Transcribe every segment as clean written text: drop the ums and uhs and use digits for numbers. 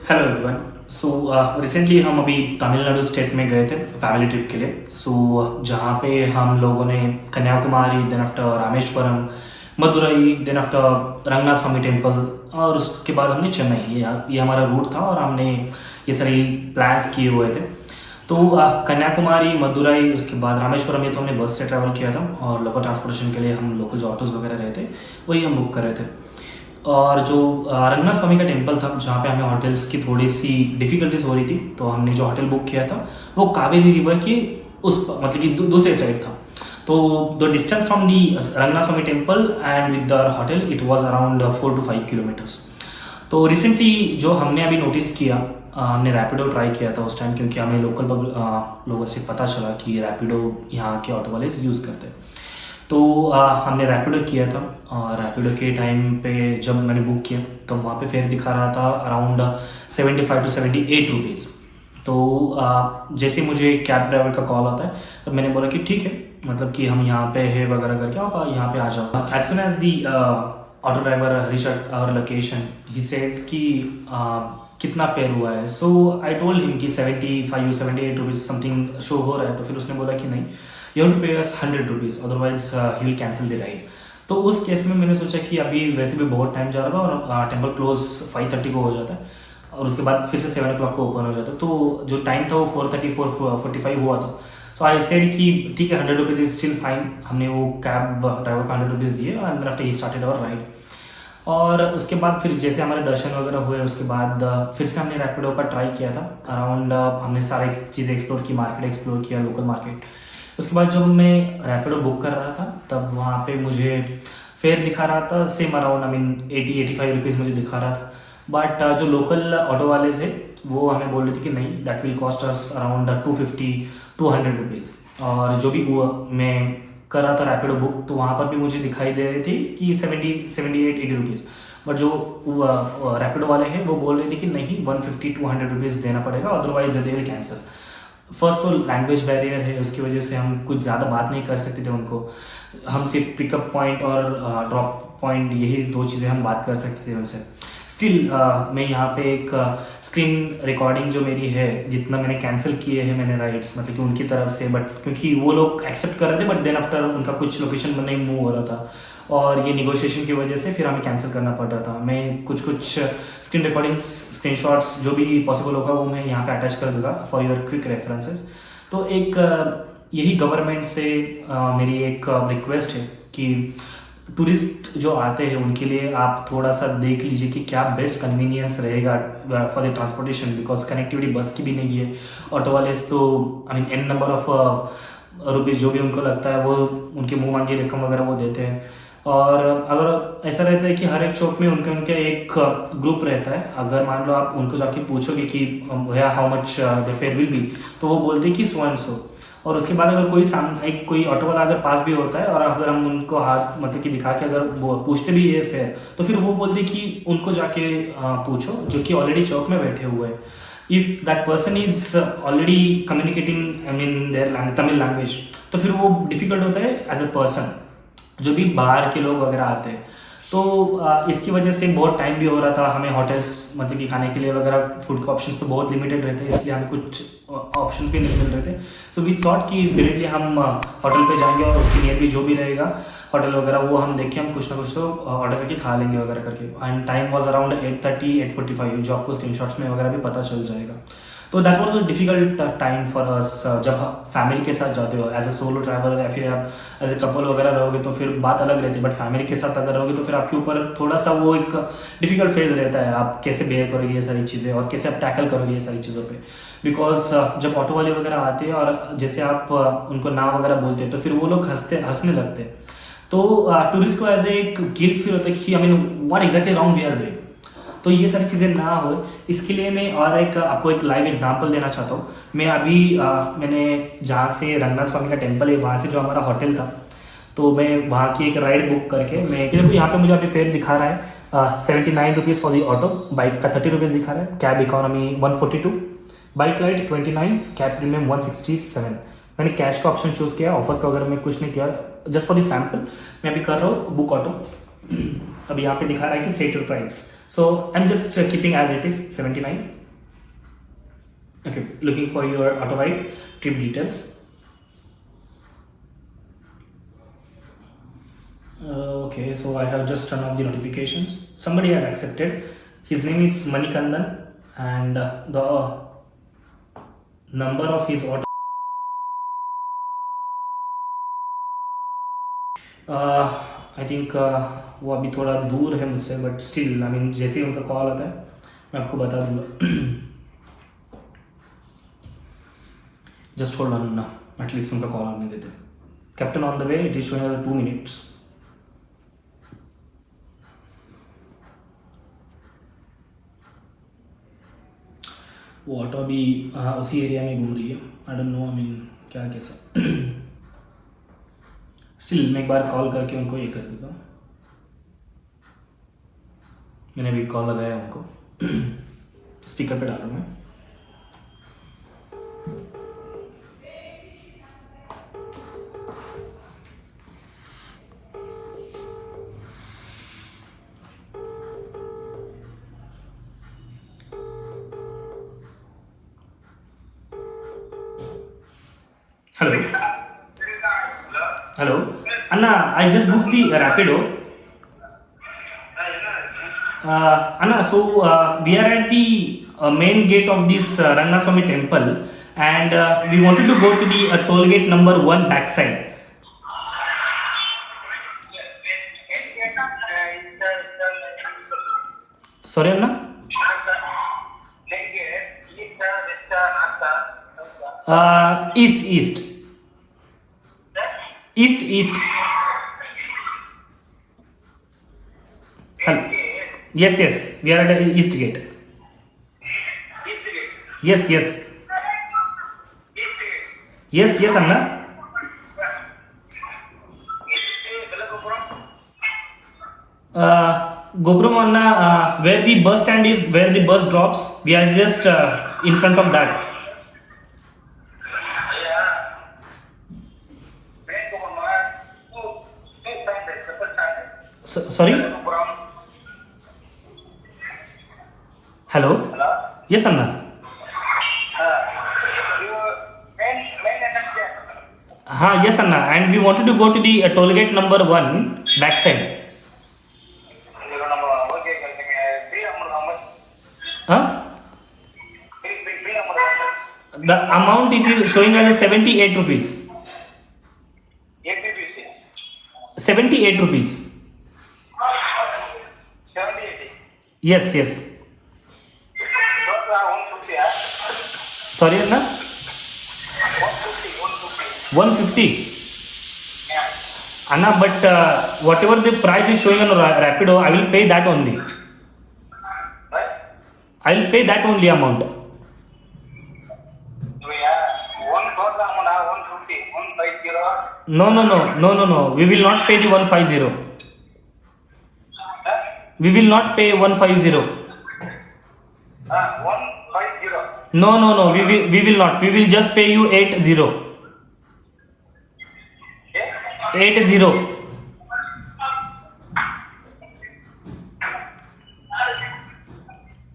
Hello everyone. So recently हम अभी Tamil Nadu state में गए थे फैमिली ट्रिप के लिए। जहाँ पे हम लोगों ने Kanyakumari, then after Rameswaram, Madurai, then after Ranganath Swami temple, और उसके बाद हमने चेन्नई, ये हमारा रूट था और हमने ये सारी प्लान्स किए हुए थे। तो कन्याकुमारी, मदुरई, उसके बाद रामेश्वरम, ये तो हमने बस से ट्रैवल किया था और लोकल ट्रांसपोर्टेशन के लिए हम लोकल जो ऑटोज़ वगैरह रहे थे वही हम बुक कर रहे थे। और जो रंगनाथ स्वामी का टेम्पल था जहाँ पे हमें होटल्स की थोड़ी सी डिफ़िकल्टीज हो रही थी, तो हमने जो होटल बुक किया था वो कावेरी रिवर की उस मतलब कि दूसरे साइड था। तो the distance from the Ranganath Swami temple and with the hotel it was around 4 to 5 kilometres. तो रिसेंटली जो हमने अभी नोटिस किया, हमने रैपिडो ट्राई किया था उस टाइम, क्योंकि हमें लोकल लोगों से पता चला कि रैपिडो यहाँ के ऑटो वाले यूज़ करते हैं। तो हमने रैपिडो किया था। रैपिडो के टाइम पे जब मैंने बुक किया तो वहाँ पे फेयर दिखा रहा था अराउंड 75 to 78 रुपीज़। तो जैसे मुझे कैब ड्राइवर का कॉल आता है तो मैंने बोला कि ठीक है, मतलब कि हम यहाँ पे है वगैरह करके आप यहाँ पे आ जाओ। As soon as the auto driver reach our location, he said कि कितना फेयर हुआ है। सो आई टोल्ड हिम कि 75 or 78 रुपीज़ समथिंग शो हो रहा है। तो फिर उसने बोला कि नहीं, यू हैव टू पे अस 100 rupees, otherwise he will cancel the ride. तो उस केस में मैंने सोचा कि अभी वैसे भी बहुत टाइम जा रहा था और टेम्पल क्लोज 5:30 को हो जाता है और उसके बाद फिर से 7 o'clock को ओपन हो जाता है। तो जो टाइम था वो 4:30 4:45 हुआ था। सो आई सेड कि ठीक है, 100 रुपीज़ इज स्टिल फाइन। हमने वो कैब ड्राइवर को 100 रुपीज़ दिए and after he started our ride. और उसके बाद फिर जैसे हमारे दर्शन वगैरह हुए उसके बाद फिर से हमने रैपिडो का ट्राई किया था। अराउंड हमने सारी चीज़ें एक्सप्लोर की, मार्केट एक्सप्लोर किया, लोकल मार्केट। उसके बाद जब मैं रैपिडो बुक कर रहा था तब वहाँ पे मुझे फेयर दिखा रहा था सेम अराउंड 80-85 रुपीज़ मुझे दिखा रहा था। बट जो लोकल ऑटो वाले थे वो हमें बोल रहे थे कि नहीं, that will cost us around 250-200 rupees. और जो भी हुआ, मैं कर रहा था रैपिडो बुक तो वहाँ पर भी मुझे दिखाई दे रही थी कि 78-80 रुपीज़। बट जो रैपिडो वाले हैं वो बोल रहे थे कि नहीं, 150-200 रुपीज़ देना पड़ेगा, otherwise they will cancel. First तो लैंग्वेज बैरियर है, उसकी वजह से हम कुछ ज़्यादा बात नहीं कर सकते थे उनको। हम सिर्फ पिकअप पॉइंट और ड्रॉप पॉइंट, यही दो चीज़ें हम बात कर सकते थे उनसे। स्टिल मैं यहाँ पे एक स्क्रीन रिकॉर्डिंग जो मेरी है, जितना मैंने कैंसिल किए हैं मैंने राइड्स, मतलब कि उनकी तरफ से, बट क्योंकि वो लोग एक्सेप्ट कर रहे थे बट देन आफ्टर उनका कुछ लोकेशन नहीं मूव हो रहा था और ये निगोशिएशन की वजह से फिर हमें कैंसिल करना पड़ रहा था। मैं कुछ स्क्रीन रिकॉर्डिंग्स, स्क्रीनशॉट्स जो भी पॉसिबल होगा वो मैं यहाँ पे अटैच कर दूंगा फॉर योर क्विक रेफरेंसेस। तो एक यही गवर्नमेंट से मेरी एक रिक्वेस्ट है कि टूरिस्ट जो आते हैं उनके लिए आप थोड़ा सा देख लीजिए कि क्या बेस्ट कन्वीनियंस रहेगा for the transportation, because connectivity bus की भी नहीं है। ऑटो वाले तो I mean an number of rupees जो भी उनको लगता है वो उनके मुँह मांगी रकम वगैरह वो देते हैं। और अगर ऐसा रहता है कि हर एक चौक में उनके एक ग्रुप रहता है, अगर मान लो आप उनको जाके पूछोगे कि भैया how much the fair will be, तो वो बोलते हैं कि सो एंड सो। और उसके बाद अगर कोई ऑटो वाला अगर पास भी होता है और अगर हम उनको हाथ मतलब कि दिखा के अगर वो पूछते भी है फेयर, तो फिर वो बोलते कि उनको जाके पूछो जो कि ऑलरेडी चौक में बैठे हुए हैं। If that person is already communicating I mean their Tamil language, तो फिर वो डिफिकल्ट होता है एज अ पर्सन जो भी बाहर के लोग वगैरह आते हैं। तो इसकी वजह से बहुत टाइम भी हो रहा था। हमें होटल्स मतलब कि खाने के लिए वगैरह फूड के ऑप्शंस तो बहुत लिमिटेड रहते हैं, इसलिए हमें कुछ ऑप्शन भी नहीं मिल रहे थे। सो वी थॉट कि डायरेक्टली हम होटल पे जाएंगे और उसके नियर भी जो भी रहेगा होटल वगैरह वो हम देख के हम कुछ ना कुछ तो ऑर्डर करके खा लेंगे वगैरह करके। एंड टाइम वॉज अराउंड 8:30-8:45, जो आपको स्क्रीनशॉट्स में वगैरह भी पता चल जाएगा। तो that was a difficult time for us. जब फैमिली के साथ जाते हो एज अ सोलो ट्रैवलर या फिर आप एज ए कपल वगैरह रहोगे तो फिर बात अलग रहती है, बट फैमिली के साथ अगर रहोगे तो फिर आपके ऊपर थोड़ा सा वो एक डिफिकल्ट फेज रहता है, आप कैसे बिहेव करोगे ये सारी चीज़ें और कैसे आप टैकल करोगे ये सारी चीज़ों पे। बिकॉज जब ऑटो वाले वगैरह आते हैं और जैसे आप उनको नाम वगैरह बोलते हैं तो फिर वो लोग हंसने लगते हैं। तो टूरिस्ट को एज ए एक गिल्ट फील होता है कि I mean what exactly wrong we are doing. तो ये सारी चीज़ें ना हो, इसके लिए मैं और एक आपको एक लाइव एग्जांपल देना चाहता हूँ। मैं अभी मैंने जहाँ से रंगनाथ स्वामी का टेम्पल है वहाँ से जो हमारा होटल था, तो मैं वहाँ की एक राइड बुक करके मैं देखो यहाँ पे मुझे अभी फेयर दिखा रहा है 79 rupees for the auto, bike का 30 रुपीज़ दिखा रहा है, cab economy 142, bike ride 29, cab premium 167। मैंने कैश का ऑप्शन चूज़ किया, ऑफर्स का वगैरह मैं कुछ नहीं किया, जस्ट फॉर दी सैम्पल मैं अभी कर रहा हूँ बुक ऑटो। अभी यहाँ पे दिखा रहा है कि set your price So I'm just keeping as it is 79. Okay, looking for your auto ride trip details. Okay, so I have just turned off the notifications. Somebody has accepted. His name is Manikandan, and the number of his auto. I think वो अभी थोड़ा दूर है मुझसे, but still I mean जैसे ही उनका call आता है मैं आपको बता दूंगा. जस्ट होल्ड ऑन ना, एटलीस्ट उनका कॉल आने देते. Captain on the way, it is showing 2 minutes. वो ऑटो अभी उसी एरिया में घूम रही है. I don't know, I mean क्या कैसा. स्टिल मैं एक बार कॉल करके उनको ये कर देता हूँ. मैंने अभी कॉल लगाया उनको. स्पीकर पे डाल रहा हूँ मैं. Hello hello Anna, I just booked the Rapido. Anna, so we are at the main gate of this Rangaswamy temple, and we wanted to go to the toll gate number 1 backside. Sorry, Anna? East. Yes, we are at the east gate. Yes, Anna. Gopuram, Anna, where the bus stand is, where the bus drops, we are just in front of that. Sorry? Hello? Yes, Anna. Yes, Anna. And we wanted to go to the toll gate number 1 backside. The amount it is showing as 78 rupees. 78 rupees. Yes. Sorry, Anna? 150. Anna, but whatever the price is showing on Rapido, I will pay that only. I will pay that only amount. No. We will not pay the 150. We will not pay 150. 150. No. We will not. We will just pay you 80. 80.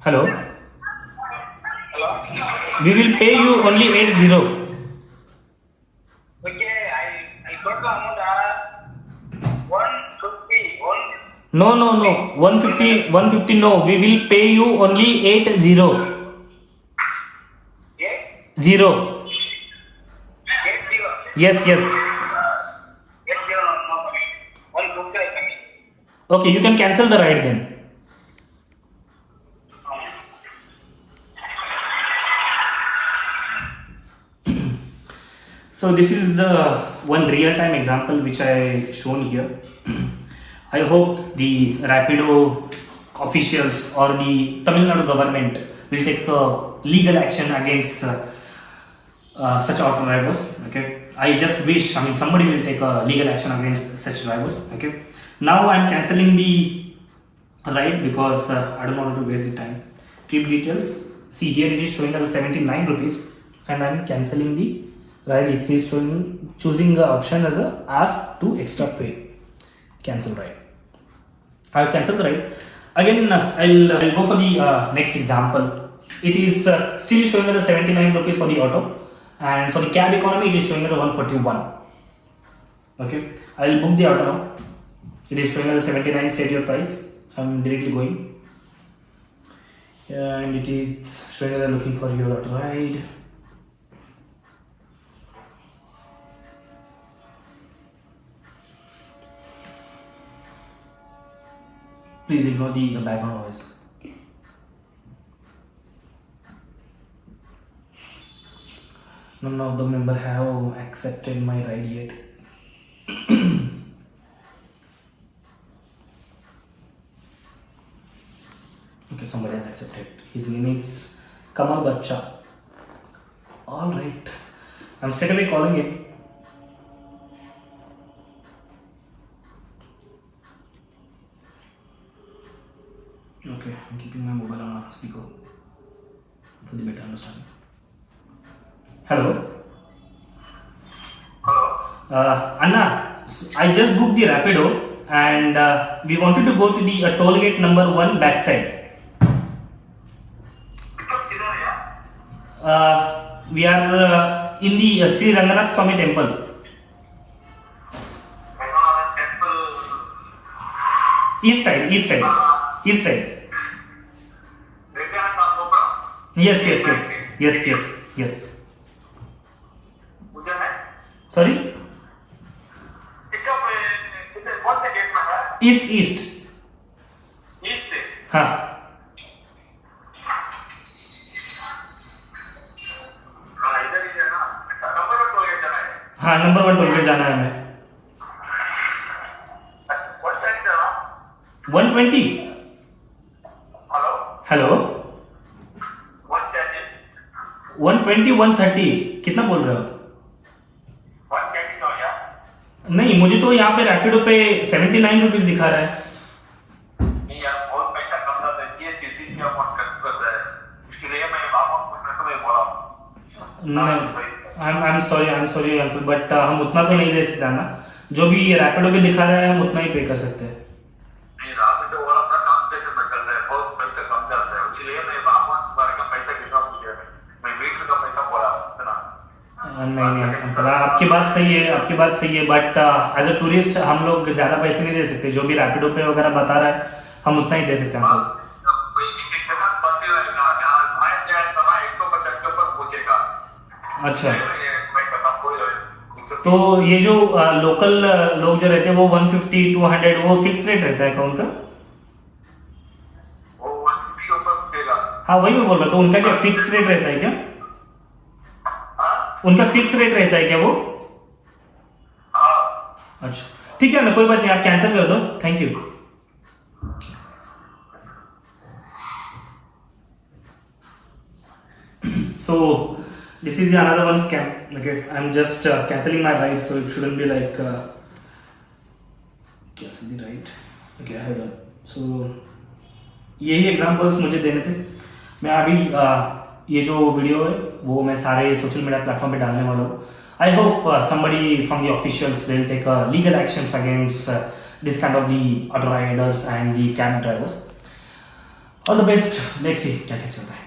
Hello. We will pay you only 80. Okay, I got the amount 150. No. 150 no. We will pay you only 80. 0. 80. Yes. 80 no. 150 I can. Okay, you can cancel the ride then. So this is the one real-time example which I shown here. I hope the Rapido officials or the Tamil Nadu government will take legal action against such auto drivers. Okay, I just wish, somebody will take legal action against such drivers. Okay, now I'm cancelling the ride because I don't want to waste the time. Trip details. See here it is showing as 79 rupees, and I'm cancelling the ride. It is showing choosing the option as a ask to extra pay. Cancel ride. I have cancelled the ride. Again, I'll go for the next example. It is still showing us the 79 rupees for the auto, and for the cab economy, it is showing us the 141. Okay, I'll book the auto now. It is showing us the 79. Set your price. I'm directly going, and it is showing us looking for your auto ride. Please ignore the background noise. None of the member have accepted my ride yet. Okay, somebody has accepted. His name is Kamal Bacha. All right, I'm straight away calling him. Okay, I'm keeping my mobile on speaker for the better understanding. Hello. Hello. Anna, I just booked the Rapido and we wanted to go to the toll gate number 1 backside. Pickup किधर है? We are in the Sri Ranganath Swami temple. Ranganath temple. East side. Ranganath Gopura. Yes. उधर है? Sorry? Pickup किधर? कौन से gate में है? East. East से. हाँ. हाँ इधर ही है ना. नंबर वन टोल गेट जाना है. हाँ, नंबर 1 टोल गेट जाना है हमें. What time is it? 120. Hello. Hello. What time is? 120, 130. कितना बोल रहे हो आप? What time is now यार? नहीं, मुझे तो यहाँ पे रैपिडो पे 79 रुपीज दिखा रहा है. नहीं यार बहुत पैसा कम जाता है. ये किसी की अमाउंट कम करता है. इसलिए मैं वापस पूछने से मैं बोला. नहीं, I'm sorry अंकल, बट हम उतना तो नहीं दे सकते ना. जो भी रैपिडो पे दिखा रहा है हम उतना ही पे कर सकते हैं. नहीं रात में तो वाला अपना कंपटीशन में चल रहा है. बहुत पैसा कम जाता है. इसलिए मैं वापस बार का पैसा कितना पूछा मैं मीटर का पैसा बोला इतना. नहीं अंकल, आपकी बात सही है बट एज अ टूरिस्ट हम लोग ज़्यादा पैसे नहीं दे सकते. जो भी रैपिडो पे वगैरह बता रहा है हम उतना ही दे सकते हैं अंकल. अच्छा, तो ये जो लोकल लोग जो रहते हैं वो 150, 200 वो फिक्स रेट रहता है क्या उनका? हाँ, वही मैं बोल रहा था. तो उनका क्या फिक्स रेट रहता है क्या? उनका फिक्स रेट रहता है क्या वो? अच्छा, ठीक है ना, कोई बात नहीं, आप कैंसिल कर दो. Thank you. So this is the another one scam. Okay, I'm just cancelling my ride, so it shouldn't be like cancel the ride. Okay, I have done. So यही एग्जांपल्स मुझे देने थे. मैं अभी ये जो वीडियो है वो मैं सारे सोशल मीडिया प्लेटफॉर्म पे डालने वाला हूँ. I hope somebody from the officials will take legal actions against this kind of the auto riders and the cab drivers. All the best. Let's see क्या कैसे होता है.